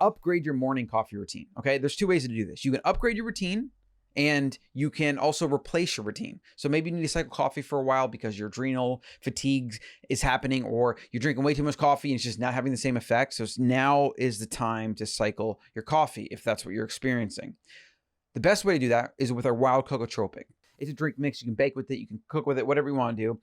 upgrade your morning coffee routine. Okay, there's two ways to do this. You can upgrade your routine, and you can also replace your routine. So maybe you need to cycle coffee for a while because your adrenal fatigue is happening, or you're drinking way too much coffee and it's just not having the same effect. So now is the time to cycle your coffee if that's what you're experiencing. The best way to do that is with our wild CocoTropic. It's a drink mix. You can bake with it. You can cook with it, whatever you want to do.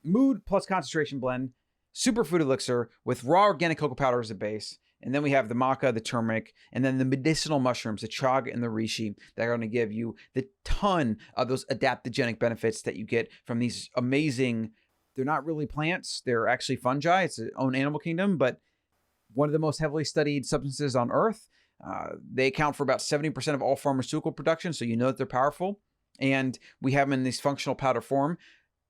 Mood plus concentration blend, superfood elixir with raw organic cocoa powder as a base. And then we have the maca, the turmeric, and then the medicinal mushrooms, the chaga and the reishi, that are going to give you the ton of those adaptogenic benefits that you get from these amazing, they're not really plants, they're actually fungi. It's its own animal kingdom, but one of the most heavily studied substances on earth. They account for about 70% of all pharmaceutical production, so you know that they're powerful. And we have them in this functional powder form.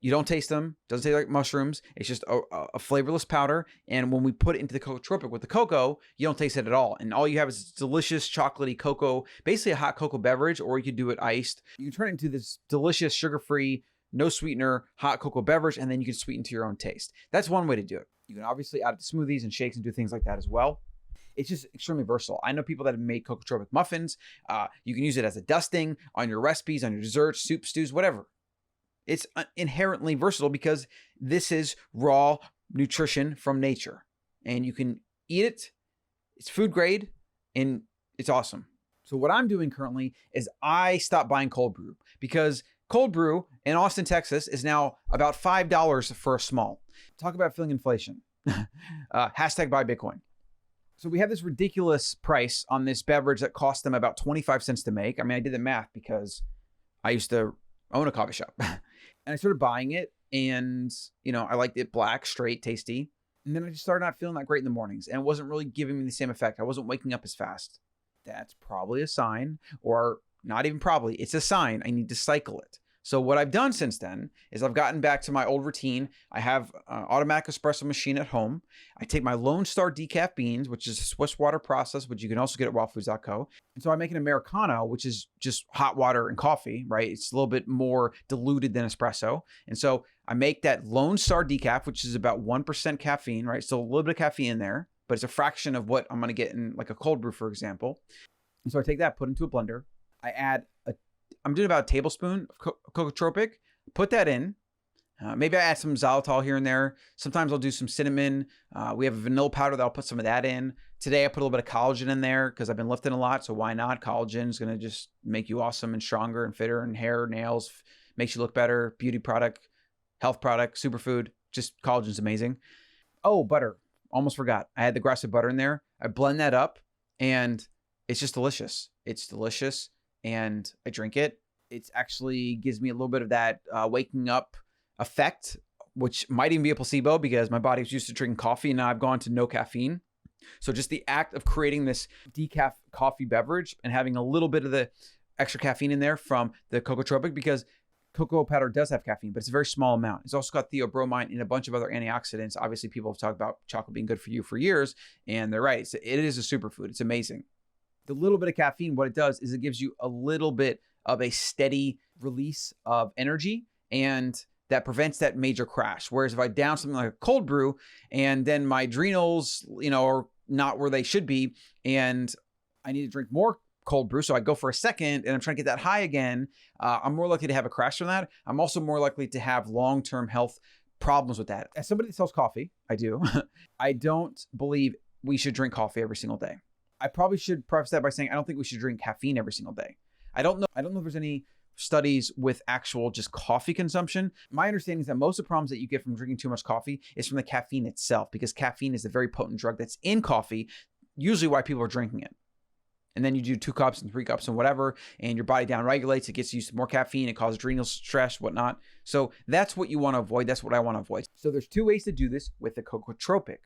You don't taste them. Doesn't taste like mushrooms. It's just a flavorless powder. And when we put it into the CocoTropic with the cocoa, you don't taste it at all. And all you have is delicious chocolatey cocoa, basically a hot cocoa beverage, or you could do it iced. You can turn it into this delicious sugar-free, no sweetener, hot cocoa beverage, and then you can sweeten to your own taste. That's one way to do it. You can obviously add it to smoothies and shakes and do things like that as well. It's just extremely versatile. I know people that have made CocoTropic muffins. You can use it as a dusting on your recipes, on your desserts, soup, stews, whatever. It's inherently versatile because this is raw nutrition from nature, and you can eat it. It's food grade and it's awesome. So what I'm doing currently is I stopped buying cold brew because cold brew in Austin, Texas is now about $5 for a small. Talk about feeling inflation. Hashtag buy Bitcoin. So we have this ridiculous price on this beverage that cost them about 25 cents to make. I mean, I did the math because I used to own a coffee shop. And I started buying it, and, you know, I liked it black, straight, tasty. And then I just started not feeling that great in the mornings, and it wasn't really giving me the same effect. I wasn't waking up as fast. That's probably a sign, or not even probably, it's a sign I need to cycle it. So what I've done since then is I've gotten back to my old routine. I have an automatic espresso machine at home. I take my Lone Star decaf beans, which is a Swiss water process, which you can also get at wildfoods.co. And so I make an Americano, which is just hot water and coffee, right? It's a little bit more diluted than espresso. And so I make that Lone Star decaf, which is about 1% caffeine, right? So a little bit of caffeine in there, but it's a fraction of what I'm going to get in like a cold brew, for example. And so I take that, put it into a blender. I'm doing about a tablespoon of CocoTropic, put that in. Maybe I add some xylitol here and there. Sometimes I'll do some cinnamon. We have a vanilla powder that I'll put some of that in. Today I put a little bit of collagen in there because I've been lifting a lot, so why not? Collagen is going to just make you awesome and stronger and fitter, and hair, nails, makes you look better. Beauty product, health product, superfood. Just collagen's amazing. Oh, butter. Almost forgot. I had the grass-fed butter in there. I blend that up, and it's just delicious. It's delicious. And I drink it. It actually gives me a little bit of that waking up effect, which might even be a placebo because my body was used to drinking coffee and now I've gone to no caffeine. So just the act of creating this decaf coffee beverage and having a little bit of the extra caffeine in there from the CocoTropic, because cocoa powder does have caffeine, but it's a very small amount. It's also got theobromine and a bunch of other antioxidants. Obviously, people have talked about chocolate being good for you for years, and they're right. It is a superfood. It's amazing. The little bit of caffeine, what it does is it gives you a little bit of a steady release of energy, and that prevents that major crash. Whereas if I down something like a cold brew and then my adrenals, are not where they should be, and I need to drink more cold brew, so I go for a second and I'm trying to get that high again, I'm more likely to have a crash from that. I'm also more likely to have long-term health problems with that. As somebody that sells coffee, I do. I don't believe we should drink coffee every single day. I probably should preface that by saying I don't think we should drink caffeine every single day. I don't know if there's any studies with actual just coffee consumption. My understanding is that most of the problems that you get from drinking too much coffee is from the caffeine itself, because caffeine is a very potent drug that's in coffee, usually why people are drinking it. And then you do 2 cups and 3 cups and whatever, and your body down regulates. It gets used to more caffeine. It causes adrenal stress, whatnot. So that's what you want to avoid. That's what I want to avoid. So there's 2 ways to do this with the CocoTropic.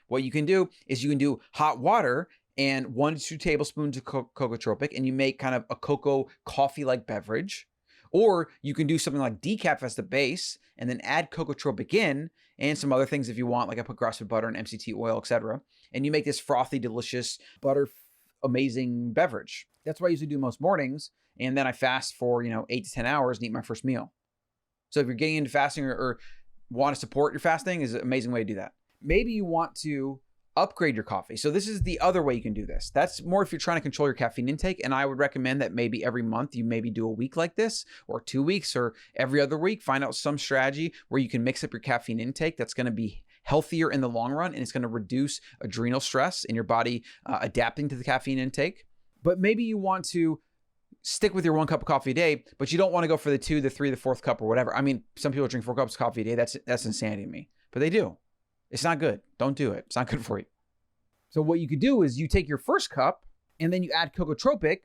What you can do is you can do hot water and 1 to 2 tablespoons of CocoTropic, and you make kind of a cocoa coffee-like beverage. Or you can do something like decaf as the base and then add CocoTropic in and some other things if you want, like I put grass-fed butter and MCT oil, etc. And you make this frothy, delicious, amazing beverage. That's what I usually do most mornings. And then I fast for, 8 to 10 hours and eat my first meal. So if you're getting into fasting or want to support your fasting, is an amazing way to do that. Maybe you want to upgrade your coffee. So this is the other way you can do this. That's more if you're trying to control your caffeine intake. And I would recommend that maybe every month you maybe do a week like this, or 2 weeks, or every other week. Find out some strategy where you can mix up your caffeine intake that's going to be healthier in the long run, and it's going to reduce adrenal stress in your body adapting to the caffeine intake. But maybe you want to stick with your 1 cup of coffee a day, but you don't want to go for the 2, the 3, the 4th cup or whatever. I mean, some people drink 4 cups of coffee a day. That's insanity to me, but they do. It's not good. Don't do it. It's not good for you. So what you could do is you take your first cup and then you add CocoTropic,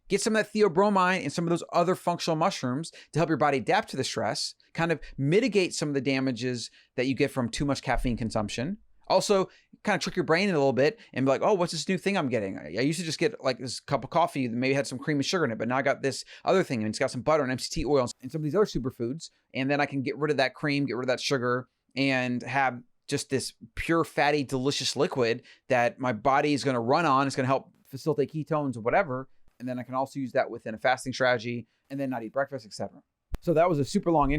get some of that theobromine and some of those other functional mushrooms to help your body adapt to the stress, kind of mitigate some of the damages that you get from too much caffeine consumption. Also, kind of trick your brain a little bit and be like, oh, what's this new thing I'm getting? I used to just get like this cup of coffee that maybe had some cream and sugar in it, but now I got this other thing and it's got some butter and MCT oil and some of these other superfoods. And then I can get rid of that cream, get rid of that sugar, and have just this pure, fatty, delicious liquid that my body is going to run on. It's going to help facilitate ketones or whatever. And then I can also use that within a fasting strategy and then not eat breakfast, etc. So that was a super long intro.